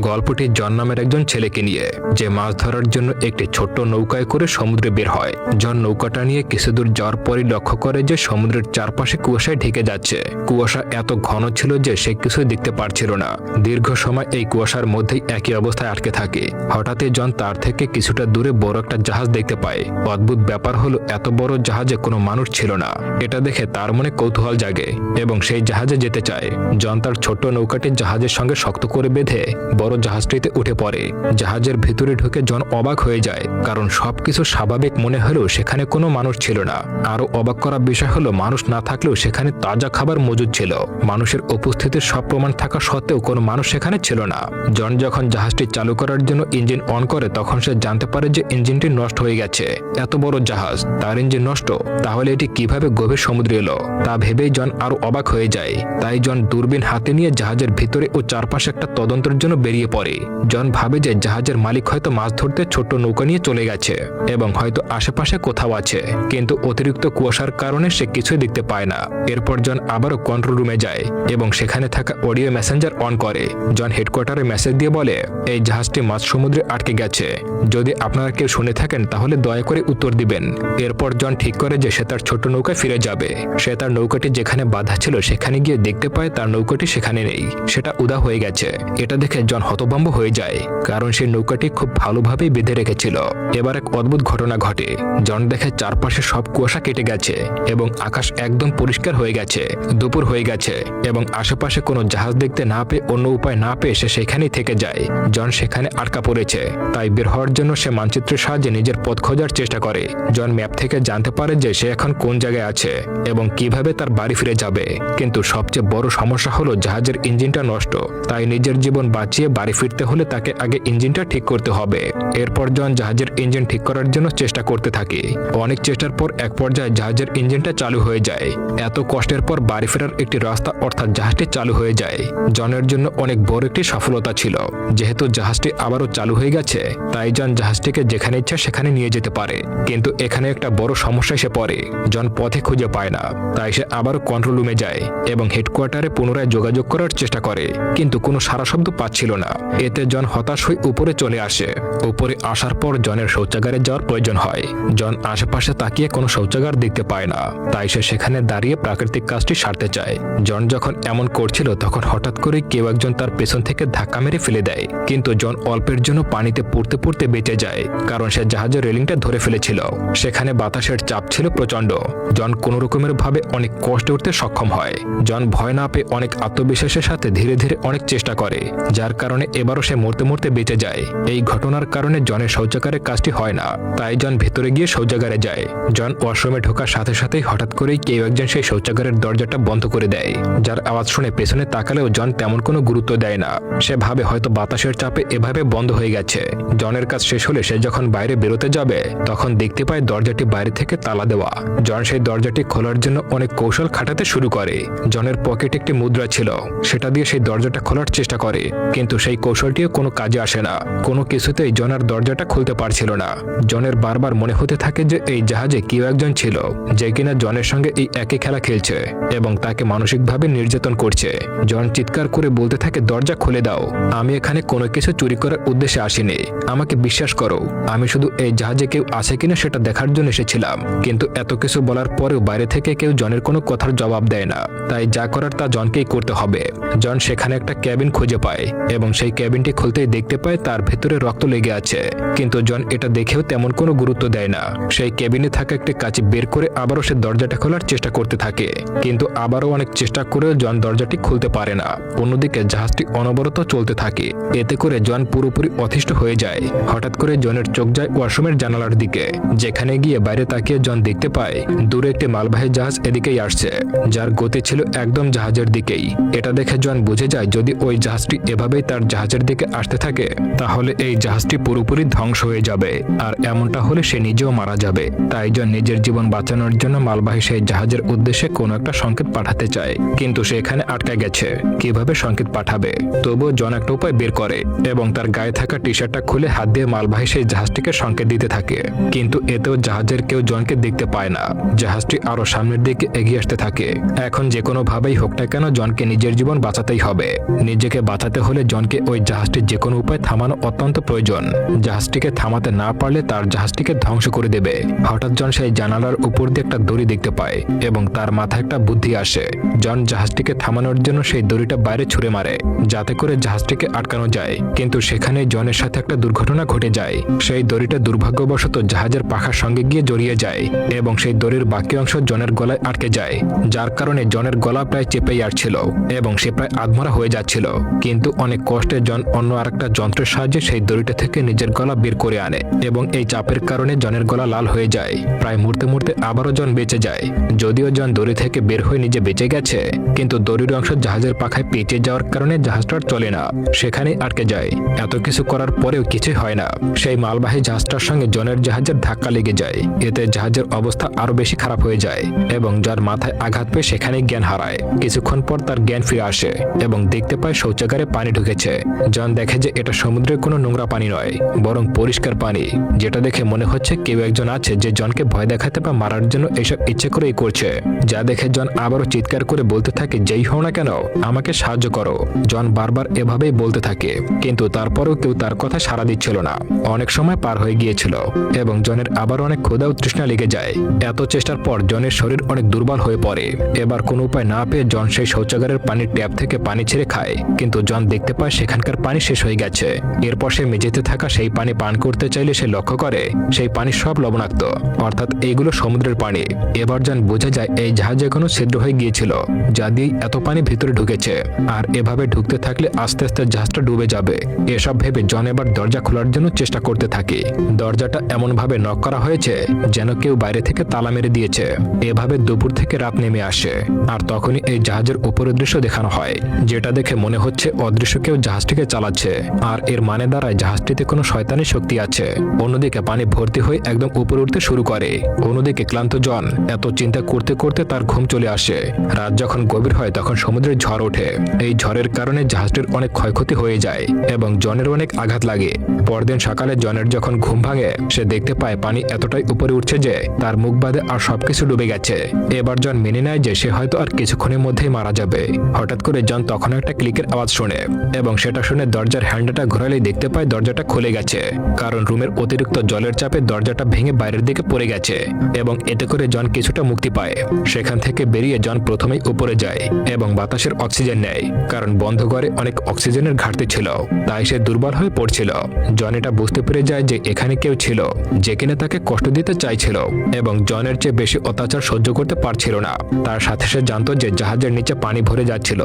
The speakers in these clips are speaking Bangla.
গল্পটি জন নামের একজন ছেলেকে নিয়ে, যে মাছ ধরার জন্য একটি ছোট্ট নৌকায় করে সমুদ্রে বের হয়। জন নৌকাটা নিয়ে কিছুদূর যাওয়ার পরই লক্ষ্য করে যে সমুদ্রের চারপাশে কুয়াশায় ঢেকে যাচ্ছে। কুয়াশা এত ঘন ছিল যে সে কিছুই দেখতে পারছিল না। দীর্ঘ সময় এই কুয়াশার মধ্যেই একই অবস্থায় আটকে থাকে। হঠাৎই জন তার থেকে কিছুটা দূরে বড় একটা জাহাজ দেখতে পায়। অদ্ভুত ব্যাপার হলো, এত বড় জাহাজে কোনো মানুষ ছিল না। এটা দেখে তার মনে কৌতূহল জাগে এবং সেই জাহাজে যেতে চায়। জন তার ছোট্ট নৌকাটি জাহাজের সঙ্গে শক্ত করে বেঁধে বড় জাহাজটিতে উঠে পড়ে। জাহাজের ভিতরে ঢুকে জন অবাক হয়ে যায়, কারণ সবকিছু স্বাভাবিক মনে হলেও সেখানে কোনো মানুষ ছিল না। আরো অবাক করা বিষয় হলো, মানুষ না থাকলেও সেখানে তাজা খাবার মজুদ ছিল। মানুষের উপস্থিতির সব প্রমাণ থাকা সত্ত্বেও কোনো মানুষ সেখানে ছিল না। জন যখন জাহাজটি চালু করার জন্য ইঞ্জিন অন করে, তখন সে জানতে পারে যে ইঞ্জিনটি নষ্ট হয়ে গেছে। এত বড় জাহাজ, তার ইঞ্জিন নষ্ট, তাহলে এটি কিভাবে গভীর সমুদ্রে এলো তা ভেবেই জন আরো অবাক হয়ে যায়। তাই জন দূরবীন হাতে নিয়ে জাহাজের ভিতরে ও চারপাশে একটা তদন্তের জন্য বেরিয়ে পড়ে। জন ভাবে যে জাহাজের মালিক হয়তো মাছ ধরতে ছোট্ট নৌকা নিয়ে চলে গেছে এবং হয়তো আশেপাশে কোথাও আছে, কিন্তু অতিরিক্ত কুয়াশার কারণে সে কিছুই দেখতে পায় না। এরপর জন আবারও কন্ট্রোল রুমে যায় এবং সেখানে থাকা অডিও মেসেঞ্জার অন করে। জন হেডকোয়ার্টারে মেসেজ দিয়ে বলে, এই জাহাজটি মাঝ সমুদ্রে আটকে গেছে। যদি আপনারা কেউ শুনে থাকেন তাহলে দয়া করে উত্তর দিবেন। এরপর জন ঠিক করে যে সে তার ছোট্ট নৌকায় ফিরে যাবে। সে তার নৌকাটি যেখানে বাঁধা ছিল সেখানে গিয়ে দেখতে পায় তার নৌকাটি সেখানে নেই, সেটা উদা হয়ে গেছে। এটা দেখে জন হতভম্ব হয়ে যায়, কারণ সেই নৌকাটি খুব ভালোভাবেই বেঁধে রেখেছিল। এবার এক অদ্ভুত ঘটনা ঘটে। জন দেখে চারপাশে সব কুয়াশা কেটে গেছে এবং আকাশ একদম পরিষ্কার হয়ে গেছে। দুপুর হয়ে গেছে এবং আশেপাশে কোনো জাহাজ দেখতে না পেয়ে, অন্য উপায় না পেয়ে সে সেখানেই থেকে যায়। জন সেখানে আটকা পড়েছে, তাই বের হওয়ার জন্য সে মানচিত্রের সাহায্যে নিজের পথ খোঁজার চেষ্টা করে। জন ম্যাপ থেকে জানতে পারে যে সে এখন কোন জায়গায় আছে এবং কিভাবে তার বাড়ি ফিরে যাবে। কিন্তু সবচেয়ে বড় সমস্যা হলো জাহাজের ইঞ্জিনটা নষ্ট। তাই নিজের জীবন বাঁচিয়ে বাড়ি ফিরতে হলে তাকে আগে ইঞ্জিনটা ঠিক করতে হবে। এরপর জন জাহাজের ইঞ্জিন ঠিক করার জন্য চেষ্টা করতে থাকে। অনেক চেষ্টার পর এক পর্যায়ে জাহাজের ইঞ্জিনটা চালু হয়ে যায়। এত কষ্টের পর বাড়ি ফেরার একটি রাস্তা, অর্থাৎ জাহাজটি চালু হয়ে যায়। জনের জন্য অনেক বড় একটি সফলতা ছিল। যেহেতু জাহাজটি আবারও চালু হয়ে গেছে, তাই জন জাহাজটিকে যেখানে ইচ্ছা সেখানে নিয়ে যেতে পারে। কিন্তু এখানে একটা বড় সমস্যা এসে পড়ে। জন পথে খুঁজে পায় না, তাই সে আবারও কন্ট্রোল রুমে যায় এবং হেডকোয়ার্টারে পুনরায় যোগাযোগ করার চেষ্টা করে, কিন্তু কোনো সাড়া শব্দ পাচ্ছিল না। এতে জন হতাশ হয়ে উপরে চলে আসে। উপরে আসার পর জনের শৌচাগারে যাওয়ার প্রয়োজন হয়। জন আশেপাশে তাকিয়ে কোনো শৌচাগার দেখতে পায় না, তাই সে সেখানে দাঁড়িয়ে প্রাকৃতিক কাজটি সারতে চায়। জন যখন এমন করছিল, তখন হঠাৎ করে কেউ একজন তার পেছন থেকে ধাক্কা মেরে ফেলে দেয়। কিন্তু জন অল্পের জন্য পানিতে পড়তে পড়তে বেঁচে যায়, কারণ সে জাহাজের রেলিংটা ধরে ফেলেছিল। সেখানে বাতাসের চাপ ছিল প্রচন্ড। জন কোনো রকমের ভাবে অনেক কষ্টে উঠতে সক্ষম হয়। জন ভয় না পেয়ে অনেক আত্মবিশ্বাসের সাথে ধীরে ধীরে অনেক চেষ্টা করে, যার কারণে এবারও সে মরতে মরতে বেঁচে যায়। এই ঘটনার কারণে জনের শৌচাগারের কাজটি হয় না, তাই জন ভেতরে গিয়ে শৌচাগারে যায়। জন ওয়াশরুমে ঢোকার সাথে সাথেই হঠাৎ করেই কেউ একজন সেই শৌচাগারের দরজাটা বন্ধ করে দেয়। যার আওয়াজ শুনে পেছনে তাকালেও জন তেমন কোনো গুরুত্ব দেয় না। সে ভাবে হয়তো বাতাসের চাপে এভাবে বন্ধ হয়ে গেছে। জনের কাজ শেষ হলে সে যখন বাইরে বেরোতে যাবে, তখন দেখতে পায় দরজাটি বাইরে থেকে তালা দেওয়া। জন সেই দরজাটি খোলার জন্য অনেক কৌশল খাটাতে শুরু করে। জনের পকেটে একটি মুদ্রা ছিল, সেটা দিয়ে সেই দরজাটা খোলার চেষ্টা করে, কিন্তু সেই কৌশলটিও কোনো কাজে আসে না। কোনো কিছুতেই জন আর দরজাটা খুলতে পারছিল না। জনের বারবার মনে হতে থাকে যে এই জাহাজে কেউ একজন ছিল, যে কিনা জনের সঙ্গে এই একই খেলা খেলছে এবং তাকে মানসিকভাবে নির্যাতন করছে। জন চিৎকার করে বলতে থাকে, দরজা খুলে দাও, আমি এখানে কোনো কিছু চুরি করার উদ্দেশ্যে আসিনি, আমাকে বিশ্বাস করো। আমি শুধু এই জাহাজে কেউ আছে কিনা সেটা দেখার জন্য এসেছিলাম। কিন্তু এত কিছু বলার পরেও বাইরে থেকে কেউ জনের কোনো কথার জবাব দেয় না, তাই যা করার তা জনকেই করতে হবে। জন সেখানে একটা ক্যাবিন খুঁজে পায় এবং সেই ক্যাবিনটি খুলতেই দেখতে পায় তার ভেতরে রক্ত লেগে আছে। কিন্তু জন এটা দেখেও তেমন কোনো গুরুত্ব দেয় না। সেই ক্যাবিনে থাকা একটি কাঁচি বের করে আবারও সে দরজাটা খোলার চেষ্টা করতে থাকে, কিন্তু আবারও অনেক চেষ্টা করেও জন দরজাটি খুলতে পারে না। অন্যদিকে জাহাজটি অনবরত চলতে থাকে। এতে করে জন পুরোপুরি অতিষ্ঠ হয়ে যায়। হঠাৎ করে জনের চোখ যায় ওয়াশরুমের জানালার দিকে, যেখানে গিয়ে বাইরে তাকিয়ে জন দেখতে পায় দূরে একটি মালবাহী জাহাজ এদিকেই আসছে, যার গতি ছিল একদম জাহাজের দিকেই। এটা দেখে জন বুঝে যায় যদি ওই জাহাজটি এভাবেই তার জাহাজের দিকে আসতে থাকে, তাহলে এই জাহাজটি পুরোপুরি ধ্বংস হয়ে যাবে, আর এমনটা হলে সে নিজেও মারা যাবে। তাই জন নিজের জীবন বাঁচানোর জন্য মালবাহী সেই জাহাজের উদ্দেশ্যে কোনো একটা সংকেত পাঠাতে চায়, কিন্তু সে এখানে আটকে গেছে। কিভাবে সংকেত পাঠাবে? তবুও জন একটা উপায় বের করে এবং তার গায়ে থাকা টি শার্টটা খুলে হাত দিয়ে মালবাহী সেই জাহাজটিকে সংকেত দিতে থাকে, কিন্তু এতেও জাহাজের কেউ জনকে দেখতে পায় না। জাহাজটি আরো সামনের দিকে এগিয়ে আসতে থাকে। এখন যে কোনো ভাবেই হোক না কেন জনকে নিজের জীবন বাঁচাতেই হবে। নিজেকে বাঁচাতে হলে জনকে জনকে ওই জাহাজটি যে কোনো উপায় থামানো অত্যন্ত প্রয়োজন। জাহাজটিকে থামাতে না পারলে তার জাহাজটিকে ধ্বংস করে দেবে। হঠাৎ জন সেই জানালার উপর দিয়ে একটা দড়ি দেখতে পায় এবং তার মাথায় একটা বুদ্ধি আসে। জন জাহাজটিকে থামানোর জন্য সেই দড়িটা বাইরে ছুঁড়ে মারে যাতে করে জাহাজটিকে আটকানো যায়, কিন্তু সেখানে জনের সাথে একটা দুর্ঘটনা ঘটে যায়। সেই দড়িটা দুর্ভাগ্যবশত জাহাজের পাখার সঙ্গে গিয়ে জড়িয়ে যায় এবং সেই দড়ির বাকি অংশ জনের গলায় আটকে যায়, যার কারণে জনের গলা প্রায় চেপেই আসছিল এবং সে প্রায় আধমরা হয়ে যাচ্ছিল। কিন্তু অনেক কষ্টে জন অন্য আরেকটা যন্ত্রের সাহায্যে সেই দড়িটা থেকে নিজের গলা বের করে আনে এবং এই চাপের কারণে জনের গলা লাল হয়ে যায়। প্রায় মরতে মরতে আবারও জন বেঁচে যায়। যদিও জন দড়ি থেকে বের হয়ে নিজে বেঁচে গেছে, কিন্তু দড়ির অংশ জাহাজের পাখায় পেঁচে যাওয়ার কারণে জাহাজটা আর চলে না, সেখানেই আটকে যায়। এত কিছু করার পরেও কিছুই হয় না। সেই মালবাহী জাহাজটার সঙ্গে জনের জাহাজের ধাক্কা লেগে যায়। এতে জাহাজের অবস্থা আরো বেশি খারাপ হয়ে যায় এবং যার মাথায় আঘাত পেয়ে সেখানেই জ্ঞান হারায়। কিছুক্ষণ পর তার জ্ঞান ফিরে আসে এবং দেখতে পায় শৌচাগারে পানি ঢুকেছে। জন দেখে যে এটা সমুদ্রের কোনো নোংরা পানি নয়, বরং পরিষ্কার পানি, যেটা দেখে মনে হচ্ছে কেউ একজন আছে যে জনকে ভয় দেখাতে বা মারার জন্য এসব ইচ্ছে করেই করছে। যা দেখে জন আবারও চিৎকার করে বলতে থাকে, যেই হও না কেন আমাকে সাহায্য করো। জন বারবার এভাবেই বলতে থাকে, কিন্তু তারপরেও কেউ তার কথা সাড়া দিচ্ছিল না। অনেক সময় পার হয়ে গিয়েছিল এবং জনের আবার অনেক ক্ষুধা ও তৃষ্ণা লেগে যায়। এত চেষ্টার পর জনের শরীর অনেক দুর্বল হয়ে পড়ে। এবার কোনো উপায় না পেয়ে জন সেই শৌচাগারের পানির ট্যাপ থেকে পানি ছেড়ে খায়, কিন্তু জন দেখতে পায় সেখানকার পানি শেষ হয়ে গেছে। এরপর সে মেঝেতে থাকা সেই পানি পান করতে চাইলে সে লক্ষ্য করে সেই পানি সব লবণাক্ত, অর্থাৎ এইগুলো সমুদ্রের পানি। এবার জন বোঝা যায় এই জাহাজে কোনো ছিদ্র হয়ে গিয়েছিল, যা দিয়ে এত পানি ভিতরে ঢুকেছে, আর এভাবে ঢুকতে থাকলে আস্তে আস্তে জাহাজটা ডুবে যাবে। এসব ভেবে জন এবার দরজা খোলার জন্য চেষ্টা করতে থাকে। দরজাটা এমন ভাবে নক করা হয়েছে যেন কেউ বাইরে থেকে তালা মেরে দিয়েছে। এভাবে দুপুর থেকে রাত নেমে আসে, আর তখনই এই জাহাজের উপরের দৃশ্য দেখানো হয়, যেটা দেখে মনে হচ্ছে অদৃশ্য কেউ জাহাজটিকে চালাচ্ছে, আর এর মানে দাঁড়ায় জাহাজটিতে কোনো শয়তানি শক্তি আছে। অন্যদিকে পানি ভর্তি হয়ে একদম উপরে উঠতে শুরু করে। অন্যদিকে ক্লান্ত জন এত চিন্তা করতে করতে তার ঘুম চলে আসে। রাত যখন গভীর হয় তখন সমুদ্রে ঝড় ওঠে। এই ঝড়ের কারণে জাহাজটির অনেক ক্ষয়ক্ষতি হয়ে যায় এবং জনের অনেক আঘাত লাগে। পরদিন সকালে জনের যখন ঘুম ভাঙে সে দেখতে পায় পানি এতটাই উপরে উঠছে যে তার মুখ বাদে আর সবকিছু ডুবে গেছে। এবার জন মেনে নেয় যে সে হয়তো আর কিছুক্ষণের মধ্যেই মারা যাবে। হঠাৎ করে জন তখন একটা ক্লিকের আওয়াজ শোনে এবং সেটা শুনে দরজার হ্যান্ডেলটা ঘোরালেই দেখতে পায় দরজাটা খুলে গেছে, কারণ রুমের অতিরিক্ত জলের চাপে দরজাটা ভেঙে বাইরের দিকে পড়ে গেছে এবং এতে করে জন কিছুটা মুক্তি পায়। সেখান থেকে বেরিয়ে জন প্রথমেই উপরে যায় এবং বাতাসের অক্সিজেন নেয়, কারণ বন্ধ ঘরে অনেক অক্সিজেনের ঘাটতি ছিল, তাই সে দুর্বল হয়ে পড়ছিল। জন এটা বুঝতে পেরে যায় যে এখানে কেউ ছিল যে কিনা তাকে কষ্ট দিতে চাইছিল এবং জনের চেয়ে বেশি অত্যাচার সহ্য করতে পারছিল না। তার সাথে সে জানতো যে জাহাজের নিচে পানি ভরে যাচ্ছিল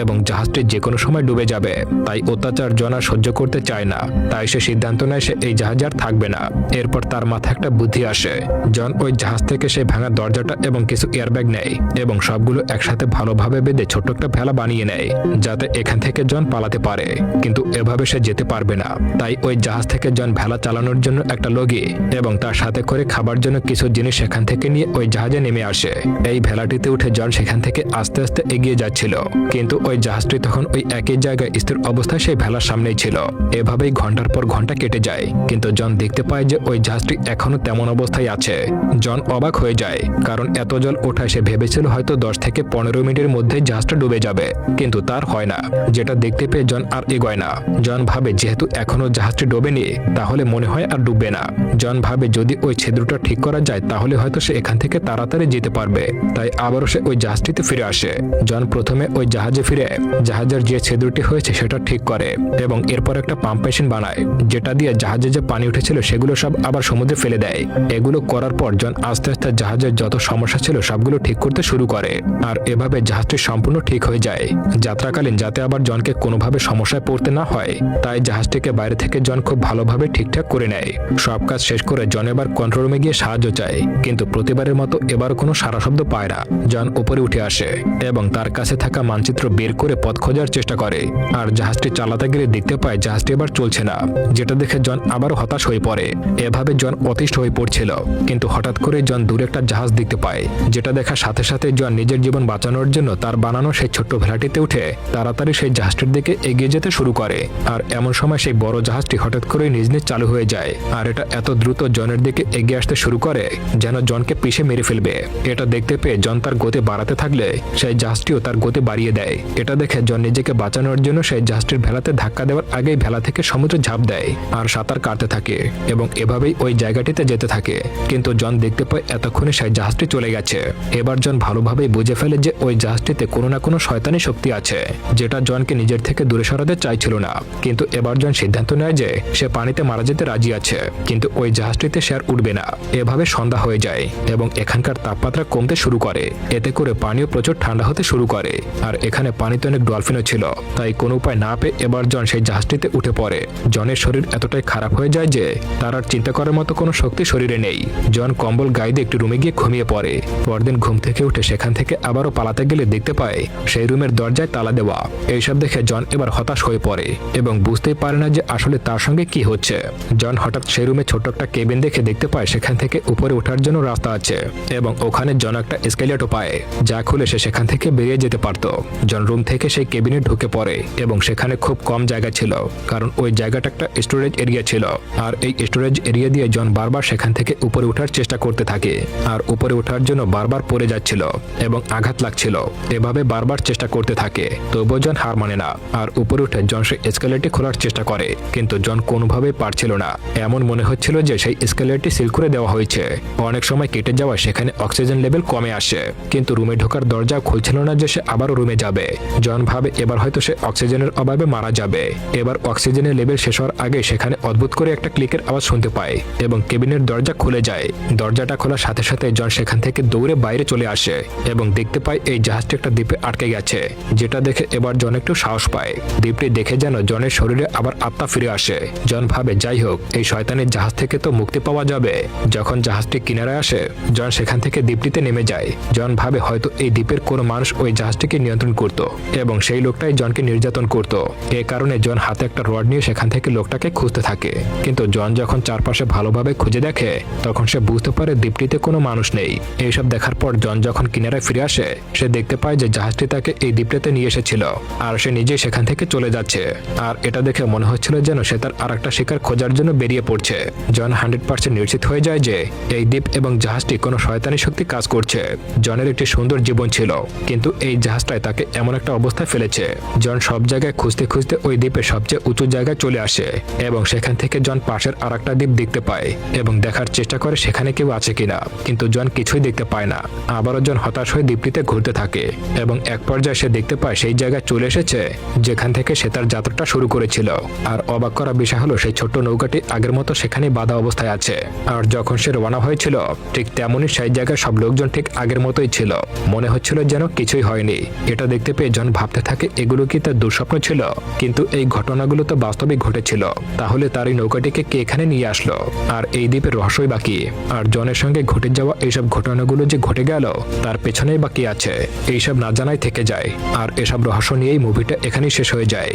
এবং জাহাজটি যে কোনো সময় ডুবে যাবে, তাই অত্যাচার জন আর সহ্য করতে চায় না। তাই সে সিদ্ধান্ত নেয় সে এই জাহাজে আর থাকবে না। এরপর তার মাথায় একটা বুদ্ধি আসে। জন ওই জাহাজ থেকে সেই ভাঙা দরজাটা এবং কিছু এয়ারব্যাগ নেয় এবং সবগুলো একসাথে ভালোভাবে বেঁধে ছোট্ট একটা ভেলা বানিয়ে নেয়, যাতে এখান থেকে জন পালাতে পারে। কিন্তু এভাবে সে যেতে পারবে না, তাই ওই জাহাজ থেকে জন ভেলা চালানোর জন্য একটা লগি এবং তার সাথে করে খাবার জন্য কিছু জিনিস সেখান থেকে নিয়ে ওই জাহাজে নেমে আসে। এই ভেলাটিতে উঠে জন সেখান থেকে আস্তে আস্তে এগিয়ে যাচ্ছিল, কিন্তু ওই জাহাজটি তখন ওই একই জায়গায় স্থির অবস্থায় সেই ভেলার সামনেই ছিল। এভাবেই ঘন্টার পর ঘন্টা কেটে যায়, কিন্তু জন দেখতে পায় যে ওই জাহাজটি এখনো তেমন অবস্থায় আছে। জন অবাক হয়ে যায়, কারণ এত জল ওঠায় সে ভেবেছিল হয়তো 10 থেকে 15 মিনিটের মধ্যে জাহাজটা ডুবে যাবে, কিন্তু তার হয় না। যেটা দেখতে পেয়ে জন আর এগোয় না। জন ভাবে যেহেতু এখনো জাহাজটি ডোবেনি তাহলে মনে হয় আর ডুববে না। জন ভাবে যদি ওই ছিদ্রটা ঠিক করা যায় তাহলে হয়তো সে এখান থেকে তাড়াতাড়ি যেতে পারবে, তাই আবারও সে ওই জাহাজটিতে ফিরে আসে। জন প্রথমে ওই জাহাজে ফিরে জাহাজের যে ছিদ্রটি হয়েছে সেটা ঠিক করে এবং এরপর একটা পাম্প মেশিন বানায়, যেটা দিয়ে জাহাজে যে পানি উঠেছিল সেগুলো সব আবার সমুদ্রে ফেলে দেয়। এগুলো করার পর জন আস্তে আস্তে জাহাজের যত সমস্যা ছিল সবগুলো ঠিক করতে শুরু করে, আর এভাবে জাহাজটি সম্পূর্ণ ঠিক হয়ে যায়। যাত্রাকালীন যাতে আবার জনকে কোনোভাবে সমস্যায় পড়তে না হয়, তাই জাহাজটিকে বাইরে থেকে জন খুব ভালোভাবে ঠিকঠাক করে নেয়। সব কাজ শেষ করে জন এবার কন্ট্রোল রুমে গিয়ে সাহায্য চায়, কিন্তু প্রতিবারের মতো এবার কোনো সারা শব্দ পায় না। জন উপরে উঠে আসে এবং তার কাছে থাকা মানচিত্র বের করে পথ খোঁজার চেষ্টা করে, আর জাহাজটি চালাতে গেলে দেখতে পায় জাহাজটি এবার চলছে না, যেটা দেখে জন আবার হতাশ হয়ে পড়ে। এভাবে জন অতিষ্ঠ হয়ে পড়ছিল, কিন্তু হঠাৎ করে জন দূরে একটা জাহাজ দেখতে পায়, যেটা দেখার সাথে সাথে জন নিজের জীবন বাঁচানোর জন্য তার বানানো সেই ছোট্ট ভেলাটিতে উঠে তাড়াতাড়ি সেই জাহাজটির দিকে এগিয়ে যেতে শুরু করে। আর এমন সময় সেই বড় জাহাজটি হঠাৎ করে নিজ নিজ চালু হয়ে যায়, আর এটা এত দ্রুত জনের দিকে এগিয়ে আসতে শুরু করে যেন জনকে পিষে মেরে ফেলবে। এটা দেখতে পেয়ে জন তার গতি বাড়াতে থাকলে সেই জাহাজটিও তার গতি বাড়িয়ে দেয়। এটা দেখে জন নিজেকে বাঁচানোর জন্য সেই জাহাজটির ভেলাতে ধাক্কা দেওয়ার আগেই ভেলা থেকে সমুদ্রে ঝাঁপ দেয় আর সাঁতার কাটতে থাকে এবং এভাবেই ওই জায়গাটিতে যেতে থাকে। কিন্তু জন দেখতে পায় এতক্ষণে সেই জাহাজটি চলে গেছে। এবার জন ভালোভাবেই বুঝে ফেলে যে ওই জাহাজটিতে কোনো না কোনো শয়তানি শক্তি আছে, যেটা জনকে নিজের থেকে দূরে সরাতে চাইছিল না। কিন্তু এবার জন সিদ্ধান্ত নেয় যে সে পানিতে মারা যেতে রাজি আছে, কিন্তু ওই জাহাজটিতে সে আর উঠবে না। এভাবে সন্ধ্যা হয়ে যায় এবং এখানকার তাপমাত্রা কমতে শুরু করে। এতে করে পানিও প্রচুর ঠান্ডা হতে শুরু করে আর এখানে পানিতে অনেক ডলফিনও ছিল। তাই কোনো উপায় না পেয়ে এবার জন সেই জাহাজটিতে উঠে পড়ে। জনের শরীর এতটাই খারাপ হয়ে যায় যে তার আর চিন্তা করার মতো কোনো শক্তি শরীরে নেই। জন কম্বল গায়ে দিয়ে একটি রুমে গিয়ে ঘুমিয়ে পড়ে। পরদিন ঘুম থেকে উঠে সেখান থেকে আবারও পালাতে গেলে দেখতে পায় সেই রুমের দরজায় তালা দেওয়া। এইসব দেখে জন এবার হতাশ হয়ে পড়ে এবং বুঝতেই পারে না যে আসলে তার সঙ্গে কি হচ্ছে। জন হঠাৎ সেই রুমে ছোট্ট একটা কেবিন দেখে দেখতে পায় সেখান থেকে উপরে ওঠার জন্য রাস্তা আছে এবং ওখানে জন একটা এসকেলেটর পায়, যা খুলে সে সেখান থেকে বেরিয়ে যেতে পারত। জন রুম থেকে সেই কেবিনে ঢুকে পড়ে এবং সেখানে খুব কম জায়গা ছিল, কারণ ওই জায়গাটা একটা স্টোরেজ এরিয়া ছিল। আর এই স্টোরেজ এরিয়া দিয়ে জন বারবার সেখান থেকে উপরে ওঠার চেষ্টা করতে থাকে আর উপরে ওঠার জন্য বারবার পড়ে যাচ্ছিল এবং আঘাত লাগছিল। এভাবে বারবার চেষ্টা করতে থাকে, তবুও জন হার মানে না আর উপরে উঠে জন সেই এসকেলেটরটি খোলার চেষ্টা করে, কিন্তু জন কোনোভাবেই পারছিল না। এমন মনে হচ্ছিল যে সেই এসকেলেটরটি সিল করে দেওয়া হয়েছে। অনেক সময় কেটে যাওয়া সেখানে অক্সিজেন লেভেল কমে আসে, কিন্তু রুমে ঢোকার দরজা খুলছিল না যে সে আবারও রুমে যাবে। জন ভাবে এবার হয়তো সে অক্সিজেনের অভাবে মারা যাবে। এবার অক্সিজেনের লেভেল শেষ হওয়ার আগে সেখানে অদ্ভুত করে একটা ক্লিকের আওয়াজ শুনতে পায় এবং কেবিনের দরজা খুলে যায়। দরজাটা খোলার সাথে সাথে জন সেখান থেকে দৌড়ে বাইরে চলে আসে এবং দেখতে পায় এই জাহাজটি একটা দ্বীপে আটকে গেছে, যেটা দেখে এবার জন একটু সাহস পায়। দ্বীপটি দেখে যেন জনের শরীরে আবার আত্মা ফিরে আসে। জন ভাবে যাই হোক, এই শয়তানের জাহাজ থেকে তো মুক্তি পাওয়া যাবে। যখন জাহাজটি কিনারায় আসে জন সেখান থেকে দ্বীপটিতে নেমে যায়। জন ভাবে হয়তো এই দ্বীপের কোনো মানুষ ওই জাহাজটিকে নিয়ন্ত্রণ করত এবং সেই লোকটাই জনকে নির্যাতন করত। এ কারণে জন হাতে একটা রড নিয়ে সেখান থেকে লোকটাকে খুঁজতে থাকে। কিন্তু জন যখন চারপাশে ভালোভাবে খুঁজে দেখে তখন সে বুঝতে পারে দ্বীপটিতে কোনো মানুষ নেই। এইসব দেখার পর জন যখন কিনারায় ফিরে আসে সে দেখতে পায় যে জাহাজটি তাকে এই দ্বীপটিতে নিয়ে এসেছিল আর সে নিজেই সেখান থেকে চলে যাচ্ছে। আর এটা দেখে মনে হচ্ছিল যেন সে তার আরেকটা শিকার খোঁজার জন্য বেরিয়ে পড়ছে। জন 100% নিশ্চিত হয়ে যায় যে এই দ্বীপ এবং জাহাজটি কোনো শয়তানি শক্তি কাজ করছে। জনের একটি সুন্দর জীবন ছিল, কিন্তু এই জাহাজটাই তাকে এমন একটা অবস্থায় ফেলেছে। জন সব জায়গায় খুঁজতে খুঁজতে ওই দ্বীপের সবচেয়ে উঁচু জায়গায় চলে আসে এবং সেখান থেকে জন পাশের আরেকটা দ্বীপ দেখতে পায় এবং দেখার চেষ্টা করে সেখানে কেউ আছে কিনা, কিন্তু জন কিছুই দেখতে পায় না। আবারও জন হতাশ হয়ে দ্বীপটিতে ঘুরতে থাকে এবং এক পর্যায়ে সে দেখতে পায় সেই জায়গায় চলে এসেছে যেখান থেকে সে তার যাত্রাটা শুরু করেছিল। আর অবাক করা বিষয় হলো সেই ছোট্ট নৌকাটি আগের মতো সেখানে বাঁধা অবস্থায় আছে। আর যখন সে রওনা হয়েছিল ঠিক তেমনই সেই জায়গায় সব লোকজন ঠিক আগের মতোই ছিল। মনে হচ্ছিল যেন কিছুই হয়নি। এটা দেখতে পেয়ে জন ভাবতে থাকে এগুলো কি তার দুঃস্বপ্ন ছিল, কিন্তু এই ঘটনাগুলো তো বাস্তবে ঘটেছিল। তাহলে তার এই নৌকাটিকে কে এখানে নিয়ে আসলো আর এই দ্বীপের রহস্যই বাকি। আর জনের সঙ্গে ঘটে যাওয়া এইসব ঘটনাগুলো যে ঘটে গেল তার পেছনেই বাকি আছে, এইসব না জানাই থেকে যায়। আর এসব রহস্য নিয়েই মুভিটা এখানেই শেষ হয়ে যায়।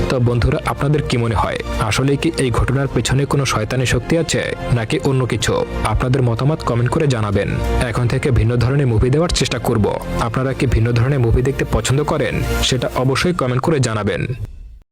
তো বন্ধুরা, আপনাদের কি মনে হয়, আসলে কি এই ঘটনার পেছনে কোনো শয়তানি শক্তি আছে নাকি অন্য কিছু? আপনাদের মতামত কমেন্ট করে জানাবেন। এখন থেকে ভিন্ন ধরনের মুভি দেওয়ার চেষ্টা করব। আপনারা কি ভিন্ন ধরনের মুভি দেখতে পছন্দ করেন সেটা অবশ্যই কমেন্ট করে জানাবেন।